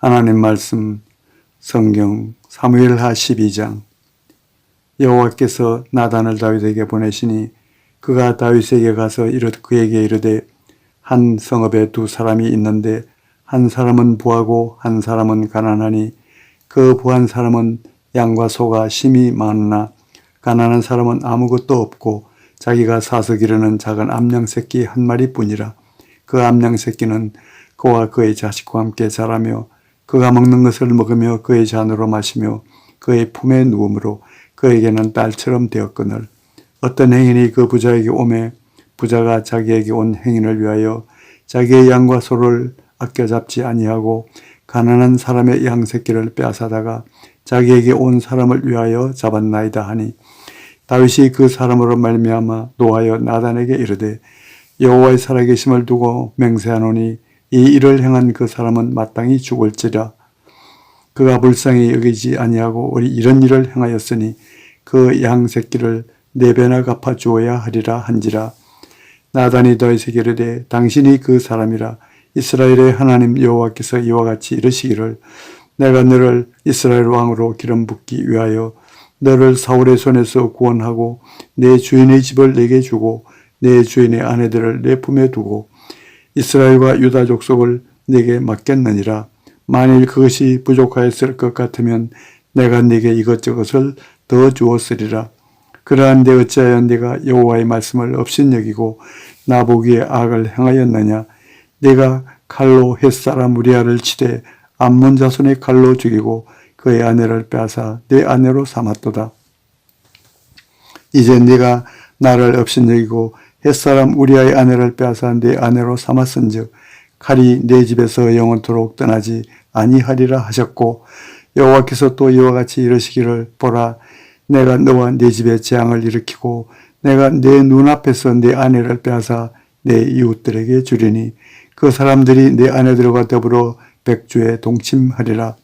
하나님 말씀 성경 사무엘하 12장. 여호와께서 나단을 다윗에게 보내시니 그가 다윗에게 가서 그에게 이르되 한 성읍에 두 사람이 있는데 한 사람은 부하고 한 사람은 가난하니 그 부한 사람은 양과 소가 심히 많으나 가난한 사람은 아무것도 없고 자기가 사서 기르는 작은 암양 새끼 한 마리뿐이라. 그 암양 새끼는 그와 그의 자식과 함께 자라며 그가 먹는 것을 먹으며 그의 잔으로 마시며 그의 품에 누움으로 그에게는 딸처럼 되었거늘 어떤 행인이 그 부자에게 오매 부자가 자기에게 온 행인을 위하여 자기의 양과 소를 아껴 잡지 아니하고 가난한 사람의 양 새끼를 빼앗아다가 자기에게 온 사람을 위하여 잡았나이다 하니 다윗이 그 사람으로 말미암아 노하여 나단에게 이르되 여호와의 살아계심을 두고 맹세하노니 이 일을 행한 그 사람은 마땅히 죽을지라. 그가 불쌍히 여기지 아니하고 우리 이런 일을 행하였으니 그 양 새끼를 4배나 갚아 주어야 하리라 한지라. 나단이 다윗에게 이르되 당신이 그 사람이라. 이스라엘의 하나님 여호와께서 이와 같이 이르시기를 내가 너를 이스라엘 왕으로 기름 붓기 위하여 너를 사울의 손에서 구원하고 내 주인의 집을 내게 주고 내 주인의 아내들을 내 품에 두고 이스라엘과 유다 족속을 내게 맡겼느니라. 만일 그것이 부족하였을 것 같으면 내가 네게 이것저것을 더 주었으리라. 그러한데 어찌하여 네가 여호와의 말씀을 업신여기고 나보기에 악을 행하였느냐. 네가 칼로 햇사람 우리아를 치되 암몬 자손의 칼로 죽이고 그의 아내를 빼앗아 내 아내로 삼았도다. 이제 네가 나를 업신여기고 햇사람 우리아의 아내를 빼앗아 내 아내로 삼았은즉 칼이 내 집에서 영원토록 떠나지 아니하리라 하셨고 여호와께서 또 이와 같이 이르시기를 보라 내가 너와 네 집에 재앙을 일으키고 내가 내 눈앞에서 내 아내를 빼앗아 내 이웃들에게 주리니 그 사람들이 내 아내들과 더불어 백주에 동침하리라.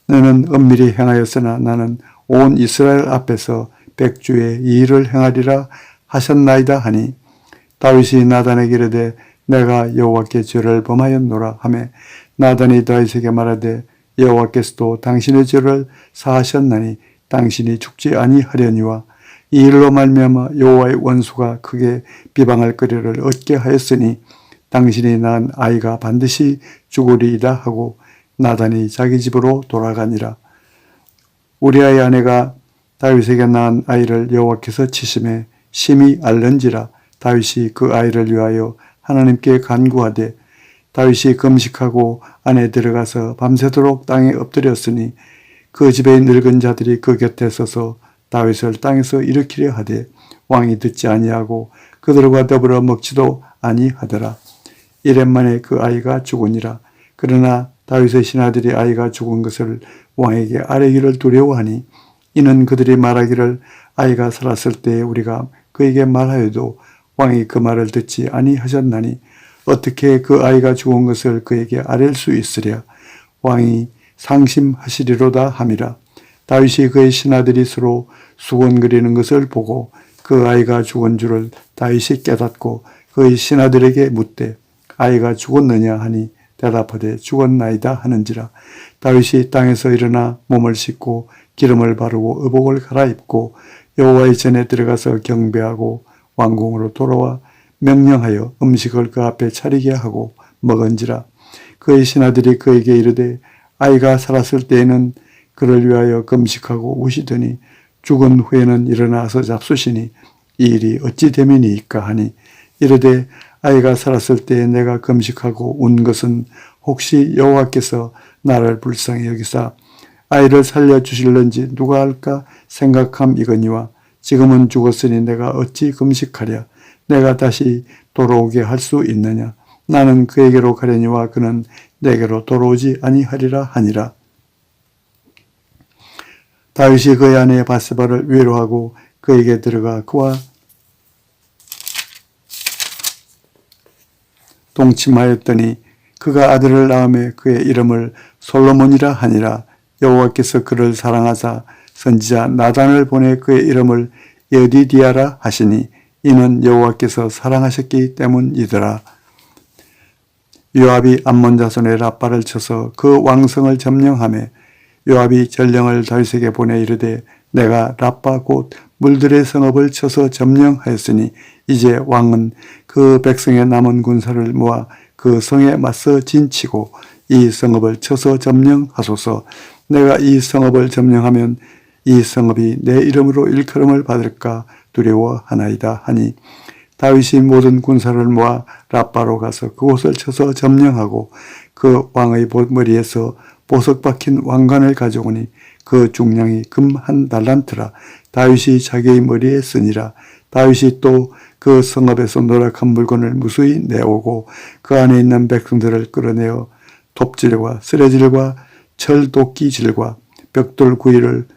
너는 엄밀히 행하였으나 나는 온 이스라엘 앞에서 백주에 이 일을 행하리라 하셨나이다 하니 다윗이 나단에게 이르되 내가 여호와께 죄를 범하였노라 하매 나단이 다윗에게 말하되 여호와께서도 당신의 죄를 사하셨나니 당신이 죽지 아니하려니와 이 일로 말미암아 여호와의 원수가 크게 비방할 거리를 얻게 하였으니 당신이 낳은 아이가 반드시 죽으리이다 하고 나단이 자기 집으로 돌아가니라. 우리아의 아내가 다윗에게 낳은 아이를 여호와께서 치심에 심히 앓는지라. 다윗이 그 아이를 위하여 하나님께 간구하되 다윗이 금식하고 안에 들어가서 밤새도록 땅에 엎드렸으니 그 집의 늙은 자들이 그 곁에 서서 다윗을 땅에서 일으키려 하되 왕이 듣지 아니하고 그들과 더불어 먹지도 아니하더라. 이래 만에 그 아이가 죽으니라. 그러나 다윗의 신하들이 아이가 죽은 것을 왕에게 아뢰기를 두려워하니 이는 그들이 말하기를 아이가 살았을 때에 우리가 그에게 말하여도 왕이 그 말을 듣지 아니하셨나니 어떻게 그 아이가 죽은 것을 그에게 아랠 수 있으랴. 왕이 상심하시리로다 함이라. 다윗이 그의 신하들이 서로 수군거리는 것을 보고 그 아이가 죽은 줄을 다윗이 깨닫고 그의 신하들에게 묻되 아이가 죽었느냐 하니 대답하되 죽었나이다 하는지라. 다윗이 땅에서 일어나 몸을 씻고 기름을 바르고 의복을 갈아입고 여호와의 전에 들어가서 경배하고 왕궁으로 돌아와 명령하여 음식을 그 앞에 차리게 하고 먹은지라. 그의 신하들이 그에게 이르되 아이가 살았을 때에는 그를 위하여 금식하고 우시더니 죽은 후에는 일어나서 잡수시니 이 일이 어찌 됨이니이까 하니 이르되 아이가 살았을 때에 내가 금식하고 운 것은 혹시 여호와께서 나를 불쌍히 여기사 아이를 살려주실런지 누가 알까 생각함이거니와 지금은 죽었으니 내가 어찌 금식하랴. 내가 다시 돌아오게 할 수 있느냐. 나는 그에게로 가려니와 그는 내게로 돌아오지 아니하리라 하니라. 다윗이 그의 아내 바세바를 위로하고 그에게 들어가 그와 동침하였더니 그가 아들을 낳음에 그의 이름을 솔로몬이라 하니라. 여호와께서 그를 사랑하사 선지자 나단을 보내 그의 이름을 여디디아라 하시니 이는 여호와께서 사랑하셨기 때문이더라. 요압이 암몬 자손의 라빠를 쳐서 그 왕성을 점령하며 요압이 전령을 다윗에게 보내 이르되 내가 라빠 곧 물들의 성읍을 쳐서 점령하였으니 이제 왕은 그 백성의 남은 군사를 모아 그 성에 맞서 진치고 이 성읍을 쳐서 점령하소서. 내가 이 성읍을 점령하면 이 성읍이 내 이름으로 일컬음을 받을까 두려워하나이다 하니 다윗이 모든 군사를 모아 라빠로 가서 그곳을 쳐서 점령하고 그 왕의 머리에서 보석 박힌 왕관을 가져오니 그 중량이 금 1달란트라. 다윗이 자기의 머리에 쓰니라. 다윗이 또 그 성읍에서 노력한 물건을 무수히 내오고 그 안에 있는 백성들을 끌어내어 톱질과 쓰레질과 철도끼질과 벽돌 구이를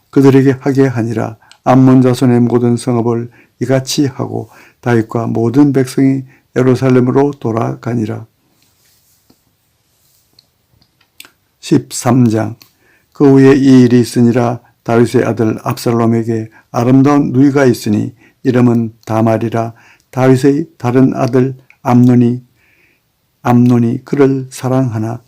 그들에게 하게 하니라. 암몬 자손의 모든 성읍을 이같이 하고 다윗과 모든 백성이 예루살렘으로 돌아가니라. 13장. 그 후에 이 일이 있으니라. 다윗의 아들 압살롬에게 아름다운 누이가 있으니 이름은 다말이라. 다윗의 다른 아들 암논이 그를 사랑하나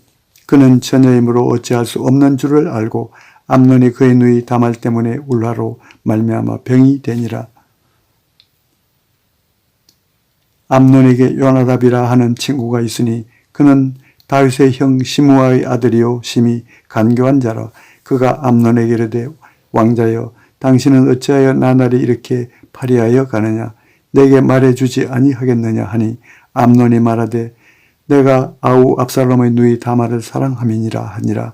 그는 처녀이므로 어찌할 수 없는 줄을 알고 암논이 그의 누이 다말 때문에 울화로 말미암아 병이 되니라. 암논에게 요나답이라 하는 친구가 있으니 그는 다윗의 형 시므아의 아들이요 심히 간교한 자라. 그가 암논에게 이르되 왕자여 당신은 어찌하여 나날이 이렇게 파리하여 가느냐 내게 말해주지 아니하겠느냐 하니 암논이 말하되 내가 아우 압살롬의 누이 다말을 사랑함이니라 하니라.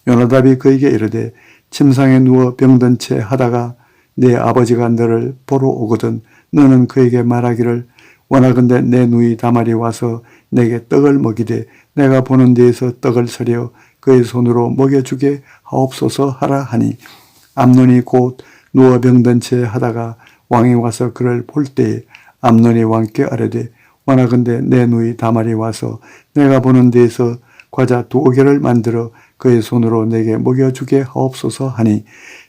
요나답이 그에게 이르되 침상에 누워 병든 채 하다가 내 아버지가 너를 보러 오거든 너는 그에게 말하기를 원하건대 내 누이 다말이 와서 내게 떡을 먹이되 내가 보는 데에서 떡을 서려 그의 손으로 먹여주게 하옵소서 하라 하니 암논이 곧 누워 병든 채 하다가 왕이 와서 그를 볼 때에 암논이 왕께 아뢰되 원하건대 내 누이 다말이 와서 내가 보는 데에서 과자 2개를 만들어 그의 손으로 내게 먹여주게 하옵소서 하니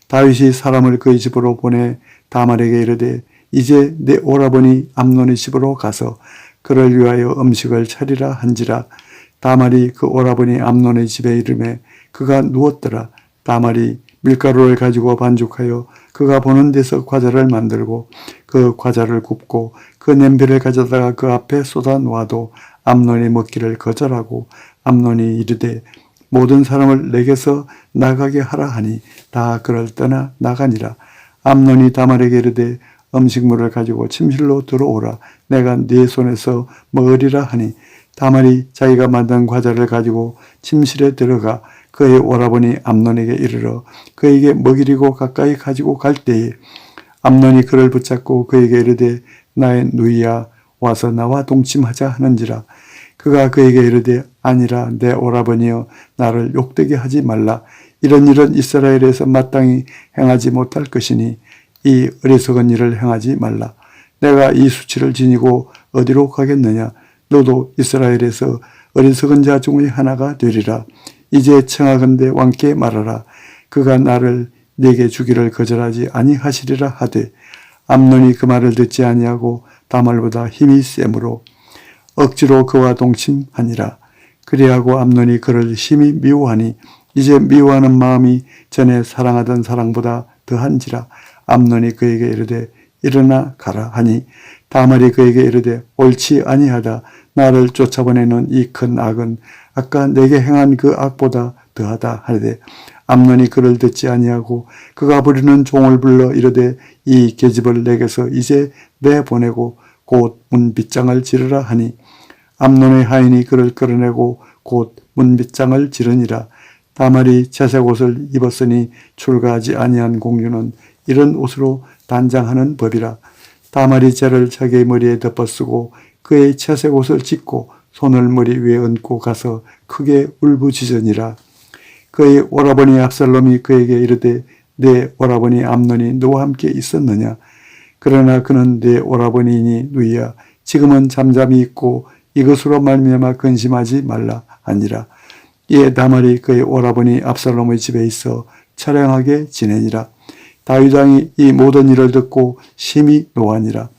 다윗이 사람을 그의 집으로 보내 다말에게 이르되 이제 내 오라버니 암논의 집으로 가서 그를 위하여 음식을 차리라 한지라. 다말이 그 오라버니 암논의 집에 이르매 그가 누웠더라. 다말이 밀가루를 가지고 반죽하여 그가 보는 데서 과자를 만들고 그 과자를 굽고 그 냄비를 가져다가 그 앞에 쏟아 놓아도 암논이 먹기를 거절하고 암논이 이르되 모든 사람을 내게서 나가게 하라 하니 다 그를 떠나 나가니라. 암논이 다말에게 이르되 음식물을 가지고 침실로 들어오라. 내가 네 손에서 먹으리라 하니 다말이 자기가 만든 과자를 가지고 침실에 들어가 그의 오라버니 암논에게 이르러 그에게 먹이려고 가까이 가지고 갈 때에 암논이 그를 붙잡고 그에게 이르되 나의 누이야 와서 나와 동침하자 하는지라. 그가 그에게 이르되 아니라 내 오라버니여 나를 욕되게 하지 말라. 이런 일은 이스라엘에서 마땅히 행하지 못할 것이니 이 어리석은 일을 행하지 말라. 내가 이 수치를 지니고 어디로 가겠느냐. 너도 이스라엘에서 어리석은 자 중의 하나가 되리라. 이제 청하건대 왕께 말하라. 그가 나를 네게 주기를 거절하지 아니하시리라 하되 암논이 그 말을 듣지 아니하고 다말보다 힘이 세므로 억지로 그와 동침하니라. 그리하고 암논이 그를 심히 미워하니 이제 미워하는 마음이 전에 사랑하던 사랑보다 더한지라. 암논이 그에게 이르되 일어나 가라 하니 다말이 그에게 이르되 옳지 아니하다. 나를 쫓아보내는 이 큰 악은 아까 내게 행한 그 악보다 더하다 하되 암논이 그를 듣지 아니하고 그가 부리는 종을 불러 이르되 이 계집을 내게서 이제 내보내고 곧 문빗장을 지르라 하니 암논의 하인이 그를 끌어내고 곧 문빗장을 지르니라. 다말이 채색 옷을 입었으니 출가하지 아니한 공주는 이런 옷으로 단장하는 법이라. 다말이 재를 자기의 머리에 덮어쓰고 그의 채색 옷을 찢고 손을 머리 위에 얹고 가서 크게 울부짖으니라. 그의 오라버니 압살롬이 그에게 이르되 내 오라버니 암논이 너와 함께 있었느냐. 그러나 그는 내 오라버니이니 누이야. 지금은 잠잠히 있고 이것으로 말미암아 근심하지 말라 하니라. 이에 다말이 그의 오라버니 압살롬의 집에 있어 처량하게 지내니라. 다윗 왕이 이 모든 일을 듣고 심히 노하니라.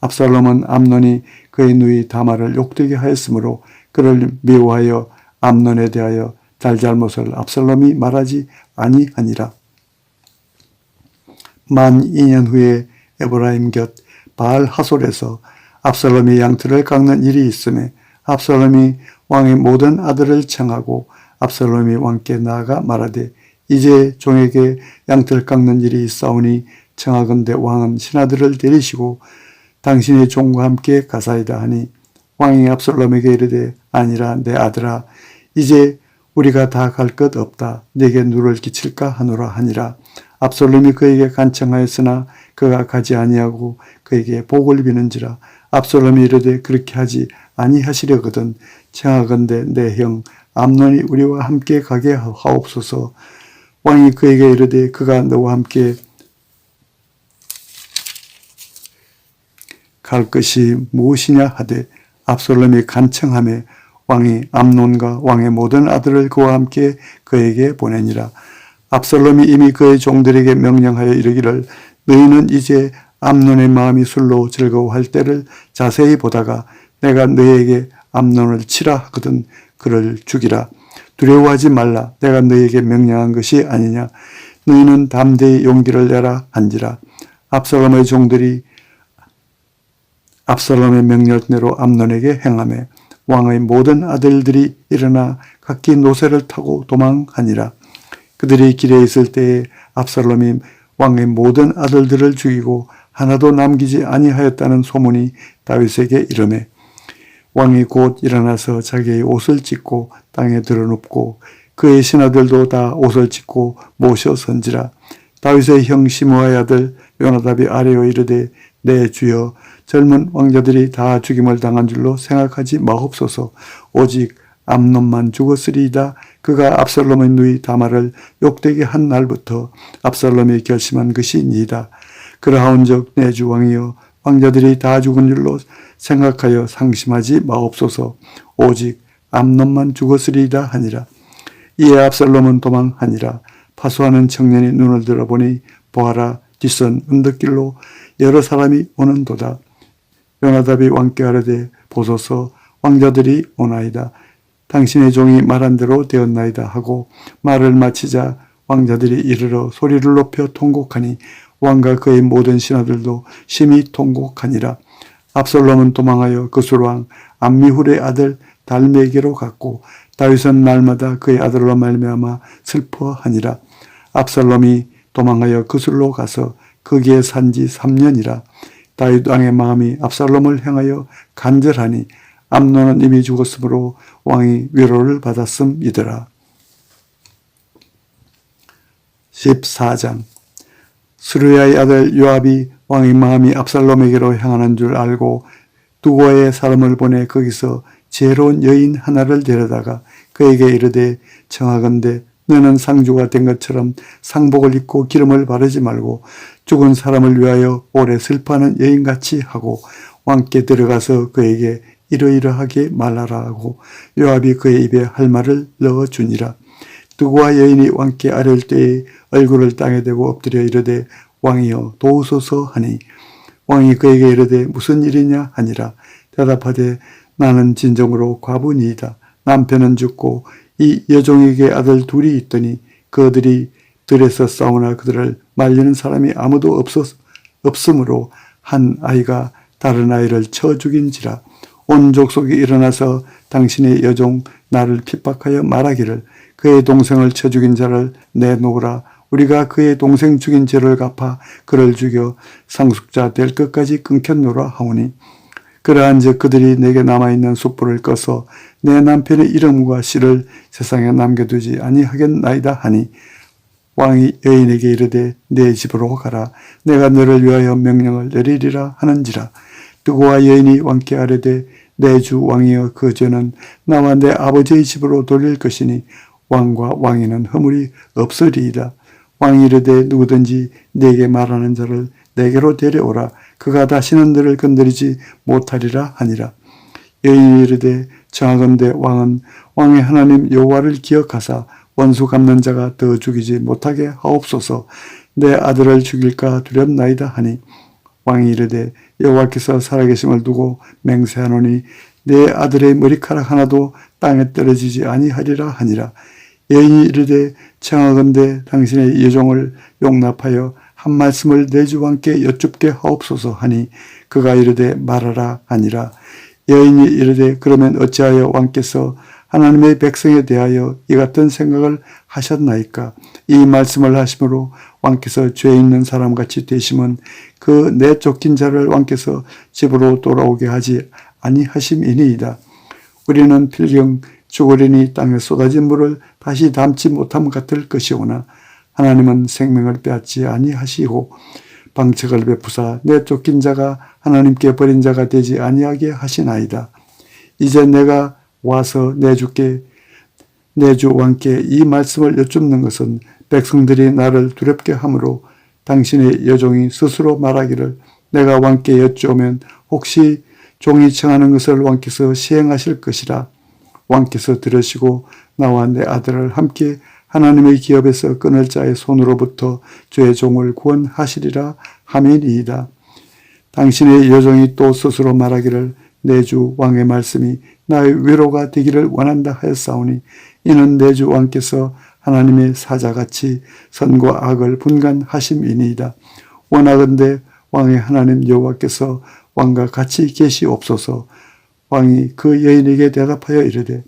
압살롬은 암논이 그의 누이 다말을 욕되게 하였으므로 그를 미워하여 암논에 대하여 잘잘못을 압살롬이 말하지 아니하니라. 만 2년 후에 에브라임 곁 바알 하솔에서 압살롬이 양털을 깎는 일이 있음에 압살롬이 왕의 모든 아들을 청하고 압살롬이 왕께 나아가 말하되 이제 종에게 양털 깎는 일이 있사오니 청하건대 왕은 신하들을 데리시고 당신의 종과 함께 가사이다 하니 왕이 압살롬에게 이르되 아니라 내 아들아 이제 우리가 다 갈 것 없다. 내게 누를 끼칠까 하노라 하니라. 압살롬이 그에게 간청하였으나 그가 가지 아니하고 그에게 복을 비는지라. 압살롬이 이르되 그렇게 하지 아니하시려거든 청하건대 내 형 암논이 우리와 함께 가게 하옵소서. 왕이 그에게 이르되 그가 너와 함께 갈 것이 무엇이냐 하되 압살롬이 간청하매 왕이 암논과 왕의 모든 아들을 그와 함께 그에게 보내니라. 압살롬이 이미 그의 종들에게 명령하여 이르기를 너희는 이제 암논의 마음이 술로 즐거워할 때를 자세히 보다가 내가 너희에게 암논을 치라 하거든 그를 죽이라. 두려워하지 말라. 내가 너희에게 명령한 것이 아니냐. 너희는 담대히 용기를 내라 한지라. 압살롬의 종들이 압살롬의 명령대로 암논에게 행하매 왕의 모든 아들들이 일어나 각기 노새를 타고 도망하니라. 그들이 길에 있을 때에 압살롬이 왕의 모든 아들들을 죽이고 하나도 남기지 아니하였다는 소문이 다윗에게 이르매 왕이 곧 일어나서 자기의 옷을 찢고 땅에 드러눕고 그의 신하들도 다 옷을 찢고 모셔 선지라. 다윗의 형 시므아의 아들 요나답이 아뢰어 이르되 내 주여 젊은 왕자들이 다 죽임을 당한 줄로 생각하지 마옵소서. 오직 암논만 죽었으리이다. 그가 압살롬의 누이 다말을 욕되게 한 날부터 압살롬이 결심한 것이니이다. 그러하온즉 내 주 왕이여 왕자들이 다 죽은 줄로 생각하여 상심하지 마옵소서. 오직 암논만 죽었으리이다 하니라. 이에 압살롬은 도망하니라. 파수하는 청년이 눈을 들어보니 보아라 뒷선 언덕길로 여러 사람이 오는도다. 요나답이 왕께 아뢰되 보소서 왕자들이 오나이다. 당신의 종이 말한 대로 되었나이다 하고 말을 마치자 왕자들이 이르러 소리를 높여 통곡하니 왕과 그의 모든 신하들도 심히 통곡하니라. 압살롬은 도망하여 그술왕 암미훌의 아들 달메게로 갔고 다윗은 날마다 그의 아들로 말미암아 슬퍼하니라. 압살롬이 도망하여 그술로 가서 거기에 산지 3년이라. 다윗 왕의 마음이 압살롬을 향하여 간절하니 암논은 이미 죽었으므로 왕이 위로를 받았음이더라. 14장 스루야의 아들 요압이 왕의 마음이 압살롬에게로 향하는 줄 알고 두고의 사람을 보내 거기서 지혜로운 여인 하나를 데려다가 그에게 이르되 청하건대 너는 상주가 된 것처럼 상복을 입고 기름을 바르지 말고 죽은 사람을 위하여 오래 슬퍼하는 여인같이 하고 왕께 들어가서 그에게 이러이러하게 말하라 하고 요압이 그의 입에 할 말을 넣어주니라. 두고와 여인이 왕께 아뢰을 때에 얼굴을 땅에 대고 엎드려 이르되 왕이여 도우소서 하니 왕이 그에게 이르되 무슨 일이냐 하니라. 대답하되 나는 진정으로 과부니이다. 남편은 죽고 이 여종에게 아들 둘이 있더니 그들이 들에서 싸우나 그들을 말리는 사람이 아무도 없으므로 한 아이가 다른 아이를 쳐 죽인지라. 온 족속이 일어나서 당신의 여종 나를 핍박하여 말하기를 그의 동생을 쳐 죽인 자를 내놓으라. 우리가 그의 동생 죽인 죄를 갚아 그를 죽여 상속자 될 것까지 끊겼노라 하오니 그러한즉 그들이 내게 남아있는 숯불을 꺼서 내 남편의 이름과 씨를 세상에 남겨두지 아니하겠나이다 하니 왕이 여인에게 이르되 내 집으로 가라. 내가 너를 위하여 명령을 내리리라 하는지라. 두고와 여인이 왕께 아뢰되 내 주 왕이여 그 죄는 나와 내 아버지의 집으로 돌릴 것이니 왕과 왕위는 허물이 없으리이다. 왕이 이르되 누구든지 네게 말하는 자를 내게로 데려오라. 그가 다시는 너를 건드리지 못하리라 하니라. 여인이 이르되 청하건대 왕은 왕의 하나님 여호와를 기억하사 원수 갚는 자가 더 죽이지 못하게 하옵소서. 내 아들을 죽일까 두렵나이다 하니 왕이 이르되 여호와께서 살아계심을 두고 맹세하노니 내 아들의 머리카락 하나도 땅에 떨어지지 아니하리라 하니라. 여인이 이르되 청하건대 당신의 여종을 용납하여 한 말씀을 내 주 왕께 여쭙게 하옵소서 하니 그가 이르되 말하라 하니라. 여인이 이르되 그러면 어찌하여 왕께서 하나님의 백성에 대하여 이 같은 생각을 하셨나이까? 이 말씀을 하심으로 왕께서 죄 있는 사람같이 되심은 그 내쫓긴 자를 왕께서 집으로 돌아오게 하지 아니하심이니이다. 우리는 필경 죽으리니 땅에 쏟아진 물을 다시 담지 못함 같을 것이오나 하나님은 생명을 빼앗지 아니하시고 방책을 베푸사 내쫓긴 자가 하나님께 버린 자가 되지 아니하게 하시나이다. 이제 내가 와서 내 주 왕께 이 말씀을 여쭙는 것은 백성들이 나를 두렵게 하므로 당신의 여종이 스스로 말하기를 내가 왕께 여쭈오면 혹시 종이 청하는 것을 왕께서 시행하실 것이라. 왕께서 들으시고 나와 내 아들을 함께 하나님의 기업에서 끊을 자의 손으로부터 주의 종을 구원하시리라 하매니이다. 당신의 여종이 또 스스로 말하기를 내 주 왕의 말씀이 나의 위로가 되기를 원한다 하였사오니 이는 내 주 왕께서 하나님의 사자같이 선과 악을 분간하심이니이다. 원하건대 왕의 하나님 여호와께서 왕과 같이 계시옵소서. 왕이 그 여인에게 대답하여 이르되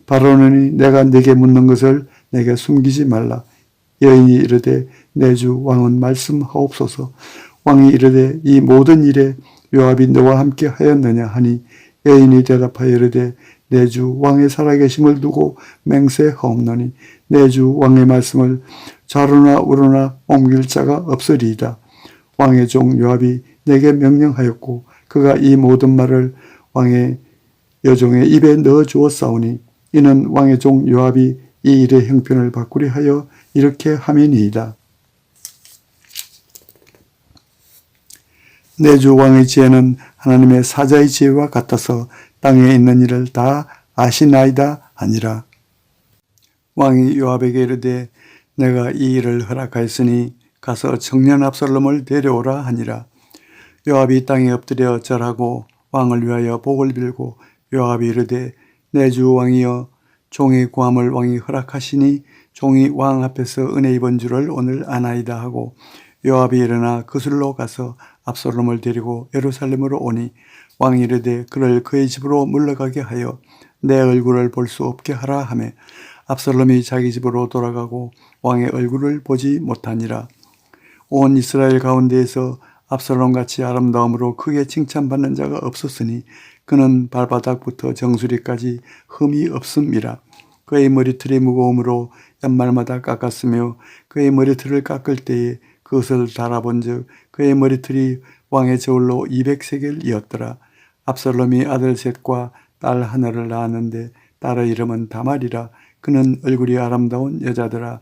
바로노니 내가 네게 묻는 것을 내게 숨기지 말라. 여인이 이르되 내 주 왕은 말씀하옵소서. 왕이 이르되 이 모든 일에 요압이 너와 함께 하였느냐 하니 여인이 대답하여 이르되 내 주 왕의 살아계심을 두고 맹세하옵노니 내 주 왕의 말씀을 좌로나 우로나 옮길 자가 없으리이다. 왕의 종 요압이 내게 명령하였고 그가 이 모든 말을 왕의 여종의 입에 넣어 주었사오니 이는 왕의 종 요압이 이 일의 형편을 바꾸려 하여 이렇게 하매니이다. 내 주 왕의 지혜는 하나님의 사자의 지혜와 같아서 땅에 있는 일을 다 아시나이다 하니라. 왕이 요압에게 이르되 내가 이 일을 허락하였으니 가서 청년 압살롬을 데려오라 하니라. 요압이 땅에 엎드려 절하고 왕을 위하여 복을 빌고 요압이 이르되 내 주 왕이여 종의 구함을 왕이 허락하시니 종이 왕 앞에서 은혜 입은 줄을 오늘 아나이다 하고 요압이 일어나 그술로 가서 압살롬을 데리고 예루살렘으로 오니 왕이 이르되 그를 그의 집으로 물러가게 하여 내 얼굴을 볼 수 없게 하라 하며 압살롬이 자기 집으로 돌아가고 왕의 얼굴을 보지 못하니라. 온 이스라엘 가운데에서 압살롬같이 아름다움으로 크게 칭찬받는 자가 없었으니 그는 발바닥부터 정수리까지 흠이 없음이라. 그의 머리털이 무거움으로 연말마다 깎았으며 그의 머리털을 깎을 때에 그것을 달아본 즉 그의 머리털이 왕의 저울로 200세겔이었더라. 압살롬이 아들 셋과 딸 하나를 낳았는데 딸의 이름은 다말이라. 그는 얼굴이 아름다운 여자더라.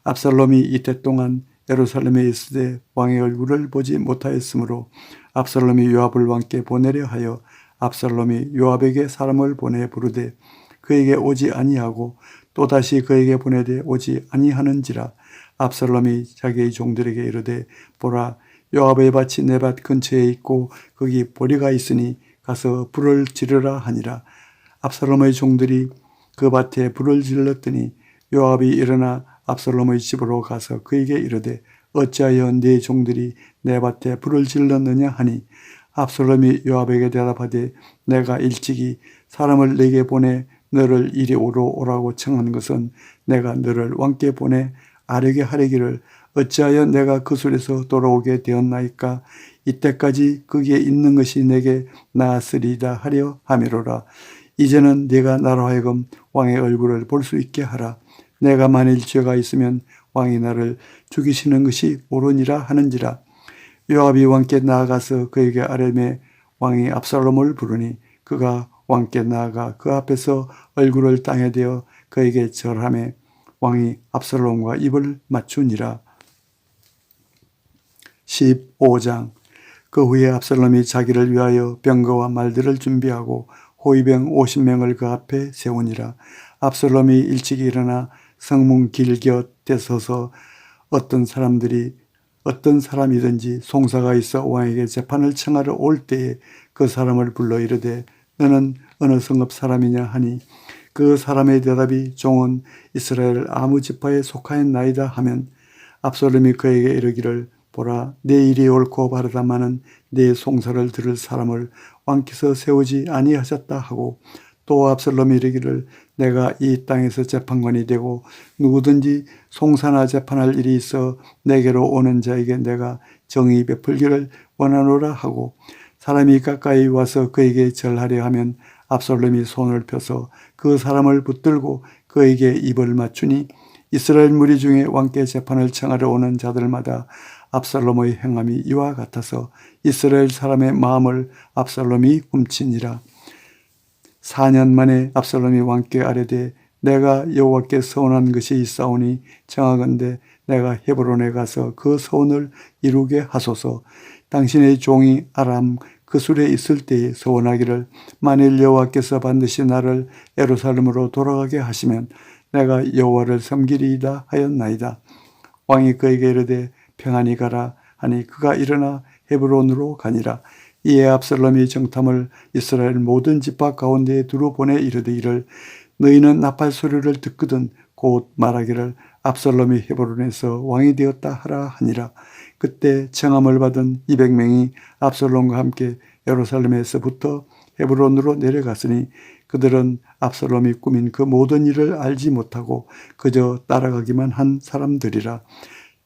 압살롬이 이때 동안 예루살렘에 있으되 왕의 얼굴을 보지 못하였으므로 압살롬이 요압을 왕께 보내려 하여 압살롬이 요압에게 사람을 보내 부르되 그에게 오지 아니하고 또다시 그에게 보내되 오지 아니하는지라. 압살롬이 자기의 종들에게 이르되 보라 요압의 밭이 내 밭 근처에 있고 거기 보리가 있으니 가서 불을 지르라 하니라. 압살롬의 종들이 그 밭에 불을 질렀더니 요압이 일어나 압살롬의 집으로 가서 그에게 이르되 어찌하여 네 종들이 내 밭에 불을 질렀느냐 하니 압살롬이 요압에게 대답하되 내가 일찍이 사람을 내게 보내 너를 이리 오라고 청한 것은 내가 너를 왕께 보내 아뢰게 하려기를 어찌하여 내가 그술에서 돌아오게 되었나이까? 이때까지 거기에 있는 것이 내게 나았으리이다 하려 함이로라. 이제는 네가 나로 하여금 왕의 얼굴을 볼 수 있게 하라. 내가 만일 죄가 있으면 왕이 나를 죽이시는 것이 옳으니라 하는지라. 요압이 왕께 나아가서 그에게 아뢰매 왕이 압살롬을 부르니 그가 왕께 나아가 그 앞에서 얼굴을 땅에 대어 그에게 절하매 왕이 압살롬과 입을 맞추니라. 15장. 그 후에 압살롬이 자기를 위하여 병거와 말들을 준비하고 호위병 50명을 그 앞에 세우니라. 압살롬이 일찍 일어나 성문 길 곁에 서서 어떤 사람이든지 송사가 있어 왕에게 재판을 청하러 올 때에 그 사람을 불러 이르되 너는 어느 성읍 사람이냐 하니 그 사람의 대답이 종은 이스라엘 아무 지파에 속하였나이다 하면 압살롬이 그에게 이르기를 보라 내 일이 옳고 바르다마는 내 송사를 들을 사람을 왕께서 세우지 아니하셨다 하고 또 압살롬이 이르기를 내가 이 땅에서 재판관이 되고 누구든지 송사나 재판할 일이 있어 내게로 오는 자에게 내가 정의 베풀기를 원하노라 하고 사람이 가까이 와서 그에게 절하려 하면 압살롬이 손을 펴서 그 사람을 붙들고 그에게 입을 맞추니 이스라엘 무리 중에 왕께 재판을 청하러 오는 자들마다 압살롬의 행함이 이와 같아서 이스라엘 사람의 마음을 압살롬이 훔치니라. 4년 만에 압살롬이 왕께 아뢰되 내가 여호와께 서원한 것이 있사오니 청하건대 내가 헤브론에 가서 그 서원을 이루게 하소서. 당신의 종이 아람 그술에 있을 때에 서원하기를 만일 여호와께서 반드시 나를 예루살렘으로 돌아가게 하시면 내가 여호와를 섬기리이다 하였나이다. 왕이 그에게 이르되 평안히 가라 하니 그가 일어나 헤브론으로 가니라. 이에 압살롬이 정탐을 이스라엘 모든 지파 가운데에 두루 보내 이르되 이를 너희는 나팔 소리를 듣거든 곧 말하기를 압살롬이 헤브론에서 왕이 되었다 하라 하니라. 그때 청함을 받은 200명이 압살롬과 함께 예루살렘에서부터 헤브론으로 내려갔으니 그들은 압살롬이 꾸민 그 모든 일을 알지 못하고 그저 따라가기만 한 사람들이라.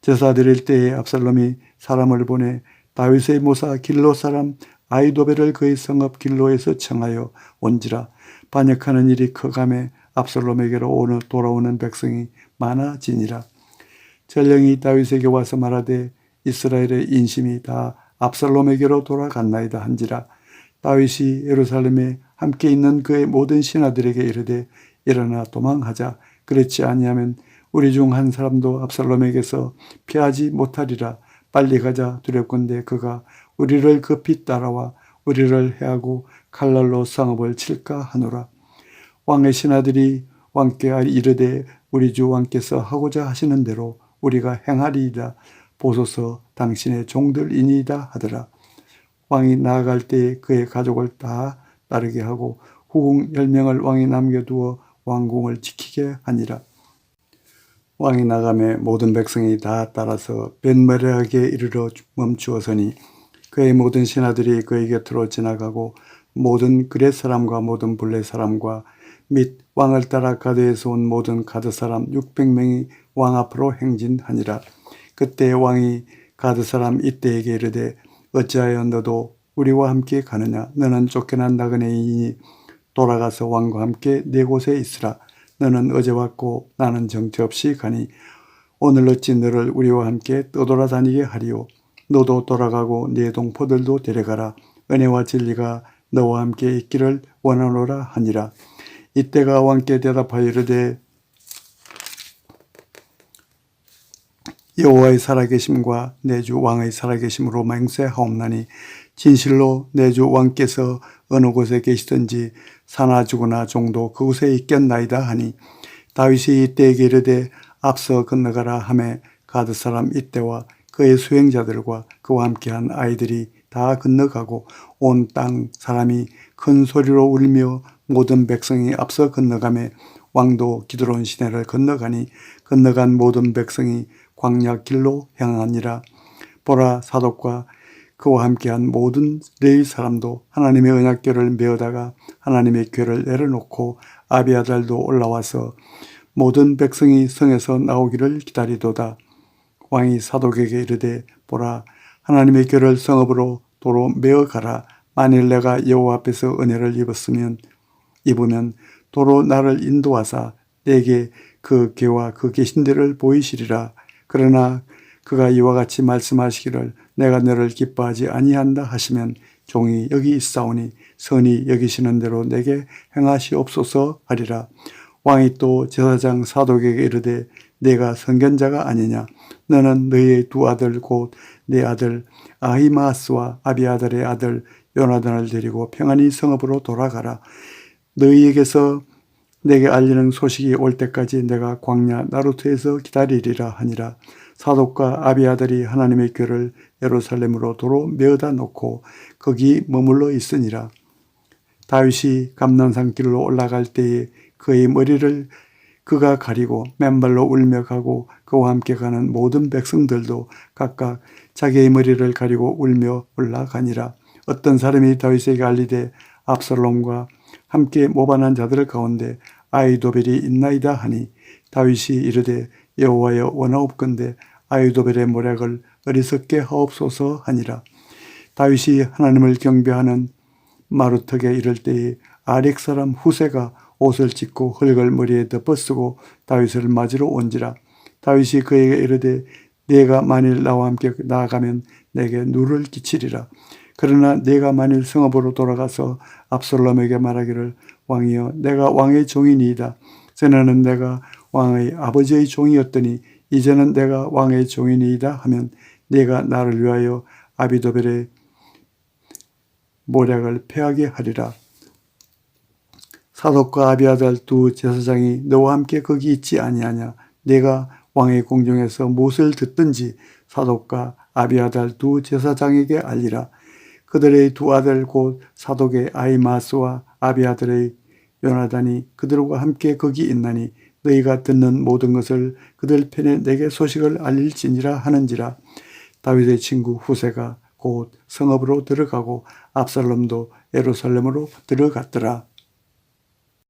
제사 드릴 때에 압살롬이 사람을 보내 다윗의 모사 길로 사람 아히도벨을 그의 성읍 길로에서 청하여 온지라. 반역하는 일이 커가매 압살롬에게로 돌아오는 백성이 많아지니라. 전령이 다윗에게 와서 말하되 이스라엘의 인심이 다 압살롬에게로 돌아갔나이다 한지라. 다윗이 예루살렘에 함께 있는 그의 모든 신하들에게 이르되 일어나 도망하자. 그렇지 아니하면 우리 중 한 사람도 압살롬에게서 피하지 못하리라. 빨리 가자. 두렵건대 그가 우리를 급히 따라와 우리를 해하고 칼날로 성읍을 칠까 하노라. 왕의 신하들이 왕께 이르되 우리 주 왕께서 하고자 하시는 대로 우리가 행하리이다. 보소서 당신의 종들이니이다 하더라. 왕이 나아갈 때에 그의 가족을 다 따르게 하고 후궁 10명을 왕이 남겨두어 왕궁을 지키게 하니라. 왕이 나가매 모든 백성이 다 따라서 벳메레하게 이르러 멈추어서니 그의 모든 신하들이 그의 곁으로 지나가고 모든 그렛 사람과 모든 블레 사람과 및 왕을 따라 가드에서 온 모든 가드 사람 600명이 왕 앞으로 행진하니라. 그때 왕이 가드 사람 이때에게 이르되 어찌하여 너도 우리와 함께 가느냐. 너는 쫓겨난 나그네이니 돌아가서 왕과 함께 네 곳에 있으라. 너는 어제 왔고 나는 정처 없이 가니 오늘 어찌 너를 우리와 함께 떠돌아다니게 하리요. 너도 돌아가고 네 동포들도 데려가라. 은혜와 진리가 너와 함께 있기를 원하노라 하니라. 이때가 왕께 대답하여 이르되 여호와의 살아계심과 내 주 왕의 살아계심으로 맹세하옵나니 진실로 내 주 왕께서 어느 곳에 계시든지 사나 죽으나 종도 그곳에 있겠나이다 하니 다윗이 이때에게 이르되 앞서 건너가라 하매 가드 사람 이때와 그의 수행자들과 그와 함께한 아이들이 다 건너가고 온 땅 사람이 큰 소리로 울며 모든 백성이 앞서 건너가매 왕도 기드론 시내를 건너가니 건너간 모든 백성이 광야 길로 향하니라. 보라 사독과 그와 함께한 모든 레위 사람도 하나님의 언약궤를 메어다가 하나님의 궤를 내려놓고 아비아달도 올라와서 모든 백성이 성에서 나오기를 기다리도다. 왕이 사독에게 이르되 보라 하나님의 궤를 성읍으로 도로 메어가라. 만일 내가 여호와 앞에서 은혜를 입으면 도로 나를 인도하사 내게 그 궤와 그 계신 데를 보이시리라. 그러나 그가 이와 같이 말씀하시기를 내가 너를 기뻐하지 아니한다 하시면 종이 여기 있사오니 선히 여기시는 대로 내게 행하시옵소서 하리라. 왕이 또 제사장 사독에게 이르되 내가 선견자가 아니냐. 너는 너희의 두 아들 곧 내 아들 아히마스와 아비아달의 아들 요나단을 데리고 평안히 성읍으로 돌아가라. 너희에게서 내게 알리는 소식이 올 때까지 내가 광야 나루트에서 기다리리라 하니라. 사독과 아비아달이 하나님의 궤를 예루살렘으로 도로 메어다 놓고 거기 머물러 있으니라. 다윗이 감난산길로 올라갈 때에 그의 머리를 그가 가리고 맨발로 울며 가고 그와 함께 가는 모든 백성들도 각각 자기의 머리를 가리고 울며 올라가니라. 어떤 사람이 다윗에게 알리되 압살롬과 함께 모반한 자들 가운데 아히도벨이 있나이다 하니 다윗이 이르되 여호와여 원하옵건대 아히도벨의 모략을 어리석게 하옵소서 하니라. 다윗이 하나님을 경배하는 마루턱에 이를 때에 아렉 사람 후세가 옷을 찢고 흙을 머리에 덮어쓰고 다윗을 맞으러 온지라. 다윗이 그에게 이르되 네가 만일 나와 함께 나아가면 내게 누를 끼치리라. 그러나 네가 만일 성읍으로 돌아가서 압살롬에게 말하기를 왕이여 내가 왕의 종이니이다. 전에는 내가 왕의 아버지의 종이었더니 이제는 내가 왕의 종이니이다 하면 네가 나를 위하여 아비도벨의 모략을 패하게 하리라. 사독과 아비아달 두 제사장이 너와 함께 거기 있지 아니하냐. 네가 왕의 공중에서 무엇을 듣든지 사독과 아비아달 두 제사장에게 알리라. 그들의 두 아들 곧 사독의 아히마스와 아비아달의 요나단이 그들과 함께 거기 있나니 너희가 듣는 모든 것을 그들 편에 내게 소식을 알릴지니라 하는지라. 다윗의 친구 후세가 곧 성읍으로 들어가고 압살롬도 예루살렘으로 들어갔더라.